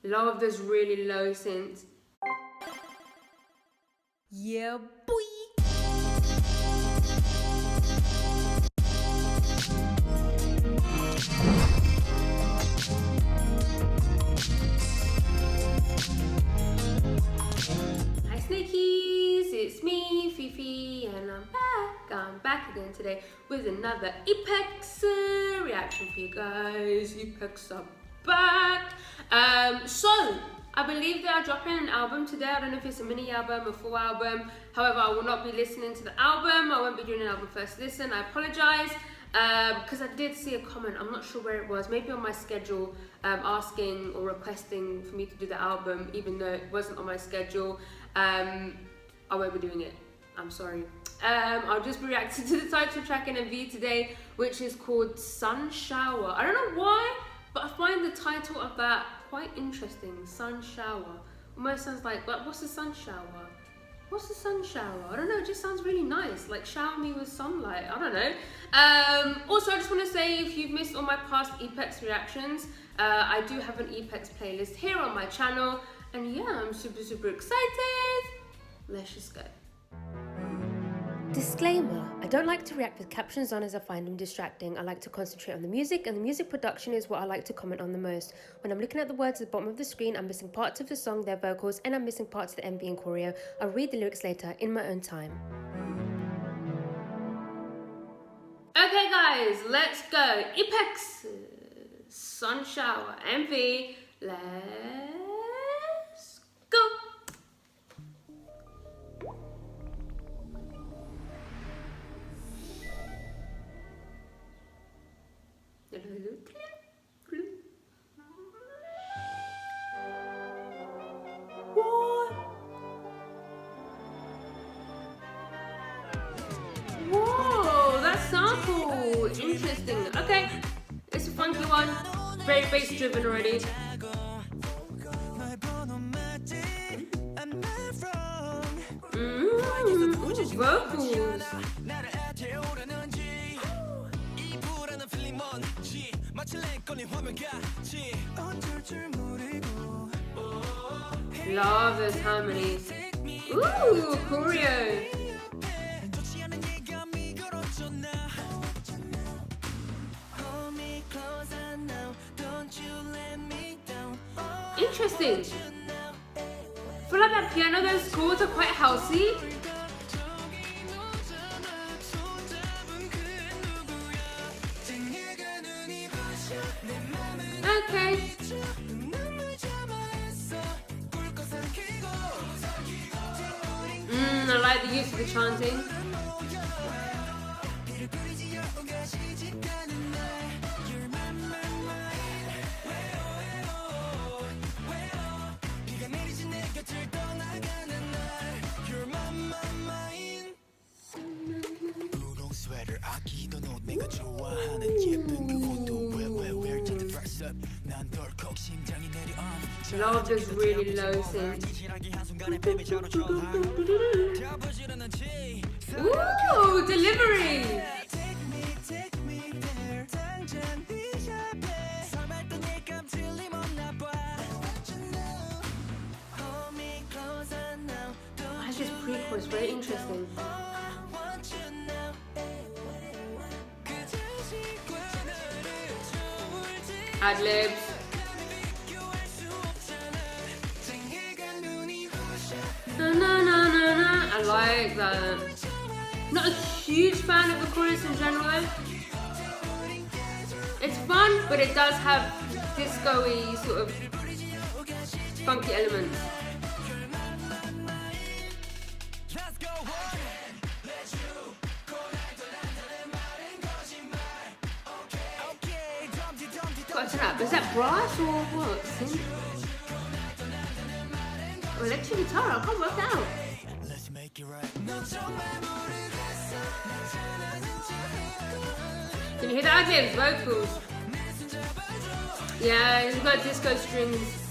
Love those really low synths. Yeah, boy. Hi Snakies, it's me, Fifi, and I'm back again today with another EPEX reaction for you guys. EPEX are back. So I believe they are dropping an album today. I don't know if it's a mini album, a full album. However, I will not be listening to the album. I won't be doing an album first listen. I apologize. Because I did see a comment, I'm not sure where it was, maybe on my schedule, asking or requesting for me to do the album, even though it wasn't on my schedule. I won't be doing it, I'm sorry. I'll just be reacting to the title track and MV today, which is called Sunshower. I don't know why, but I find the title of that quite interesting, Sunshower. Almost sounds like, what's a sun shower? What's the sun shower? I don't know, it just sounds really nice. Like shower me with sunlight, I don't know. Also, I just want to say, if you've missed all my past EPEX reactions, I do have an EPEX playlist here on my channel. And yeah, I'm super excited. Let's just go. Disclaimer, I don't like to react with captions on as I find them distracting. I like to concentrate on the music, and the music production is what I like to comment on the most. When I'm looking at the words at the bottom of the screen, I'm missing parts of the song, their vocals, and I'm missing parts of the MV and choreo. I'll read the lyrics later in my own time. Okay guys, let's go. EPEX, Sunshower, MV, let's go. Whoa, that sample, interesting. Okay, it's a funky one, very bass driven already. Vocals. Love those harmonies. Ooh, choreo. Interesting. I feel like that piano, those chords are quite housey. Okay. I like the use of the chanting. Love those really low synths. Ooh, delivery! That's just pre-chorus, very interesting. Ad-libs. Na, na, na, na, na. I like that. Not a huge fan of the chorus in general. It's fun, but it does have disco-y sort of funky elements. What's that? Is that brass or what? Or electric guitar? I can't work that out. Can you hear the ad-libs, vocals? Yeah, he's got disco strings.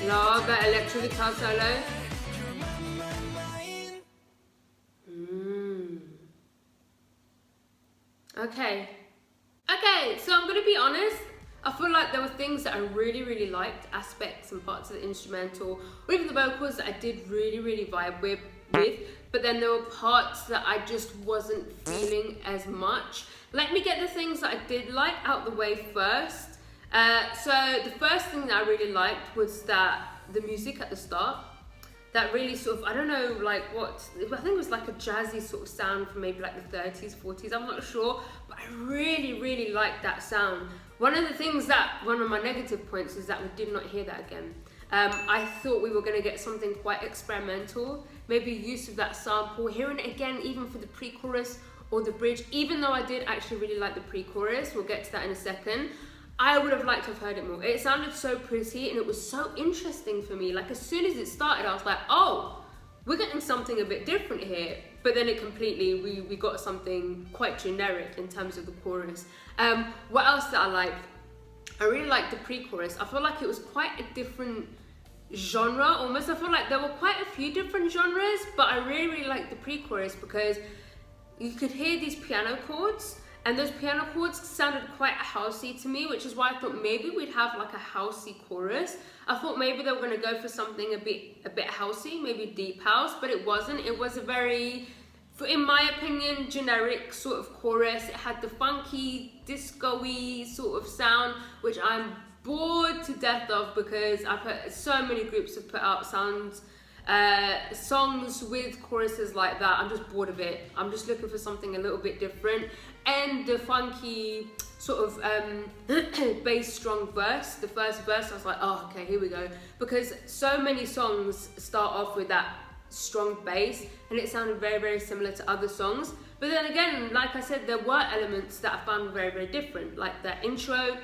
Love that electric guitar solo. Okay, so I'm gonna be honest. I feel like there were things that I really liked, aspects and parts of the instrumental, or even the vocals that I did really vibe with. But then there were parts that I just wasn't feeling as much. Let me get the things that I did like out the way first. So the first thing that I really liked was that the music at the start. That really sort of, I don't know, like what, I think it was like a jazzy sort of sound from maybe like the 30s, 40s, I'm not sure, but I really liked that sound. One of my negative points is that we did not hear that again. I thought we were going to get something quite experimental, maybe use of that sample, hearing it again even for the pre-chorus or the bridge, even though I did actually really like the pre-chorus, we'll get to that in a second. I would have liked to have heard it more. It sounded so pretty and it was so interesting for me. Like as soon as it started, I was like, oh, we're getting something a bit different here. But then it completely, we got something quite generic in terms of the chorus. What else that I liked? I really liked the pre-chorus. I feel like it was quite a different genre almost. I feel like there were quite a few different genres, but I really liked the pre-chorus because you could hear these piano chords. And those piano chords sounded quite housey to me, which is why I thought maybe we'd have like a housey chorus. I thought maybe they were gonna go for something a bit housey, maybe deep house, but it wasn't. It was a very, in my opinion, generic sort of chorus. It had the funky, disco-y sort of sound, which I'm bored to death of because I've heard so many groups have put out songs with choruses like that. I'm just bored of it. I'm just looking for something a little bit different. And the funky sort of bass strong verse, the first verse, I was like, oh, okay, here we go. Because so many songs start off with that strong bass and it sounded very similar to other songs. But then again, like I said, there were elements that I found very different, like that intro,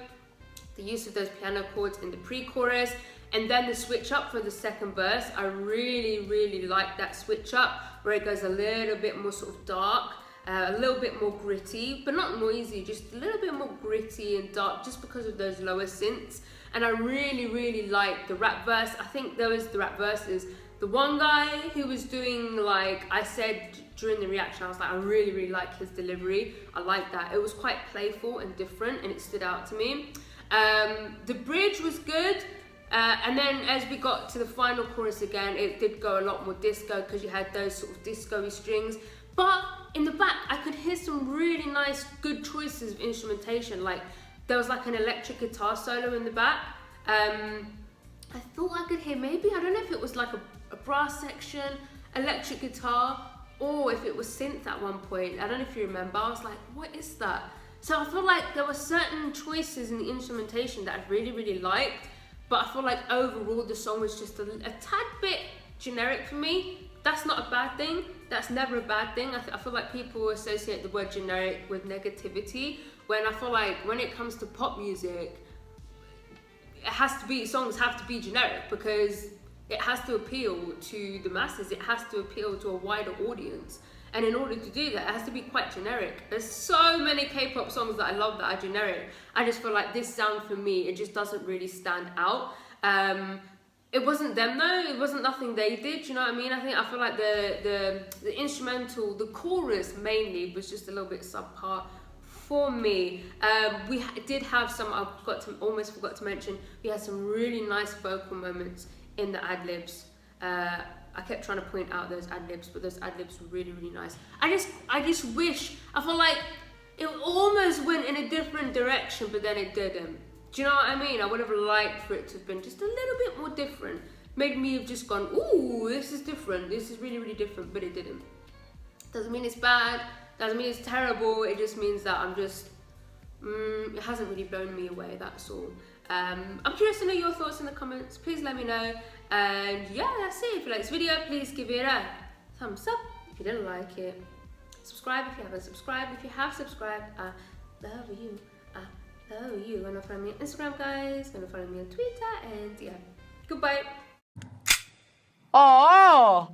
the use of those piano chords in the pre-chorus, and then the switch up for the second verse. I really like that switch up where it goes a little bit more sort of dark, a little bit more gritty, but not noisy, just a little bit more gritty and dark just because of those lower synths. And I really like the rap verse. I think the rap verses. The one guy who was doing, like I said during the reaction, I was like, I really like his delivery. I like that. It was quite playful and different and it stood out to me. The bridge was good. And then as we got to the final chorus again, it did go a lot more disco because you had those sort of disco-y strings. But in the back, I could hear some really nice, good choices of instrumentation. Like there was like an electric guitar solo in the back. I thought I could hear maybe, I don't know if it was like a brass section, electric guitar, or if it was synth at one point. I don't know if you remember. I was like, what is that? So I feel like there were certain choices in the instrumentation that I really liked. But I feel like overall the song was just a tad bit generic for me. That's not a bad thing. That's never a bad thing. I feel like people associate the word generic with negativity, when I feel like when it comes to pop music, songs have to be generic because it has to appeal to the masses. It has to appeal to a wider audience. And in order to do that, it has to be quite generic. There's so many K-pop songs that I love that are generic. I just feel like this sound for me, it just doesn't really stand out. It wasn't them though, it wasn't nothing they did, you know what I mean? I feel like the instrumental, the chorus mainly, was just a little bit subpar for me. We did have some, almost forgot to mention, we had some really nice vocal moments in the ad-libs. I kept trying to point out those ad-libs, but those ad-libs were really nice. I just wish, I feel like it almost went in a different direction, but then it didn't. Do you know what I mean? I would have liked for it to have been just a little bit more different. Made me have just gone, ooh, this is different. This is really different, but it didn't. Doesn't mean it's bad. Doesn't mean it's terrible. It just means that I'm just, it hasn't really blown me away, that's all. I'm curious to know your thoughts in the comments. Please let me know. And yeah, that's it. If you like this video, please give it a thumbs up. If you didn't like it, subscribe if you haven't subscribed. If you have subscribed, I love you. I love you. Gonna follow me on Instagram, guys. Gonna follow me on Twitter, and yeah. Goodbye. Oh.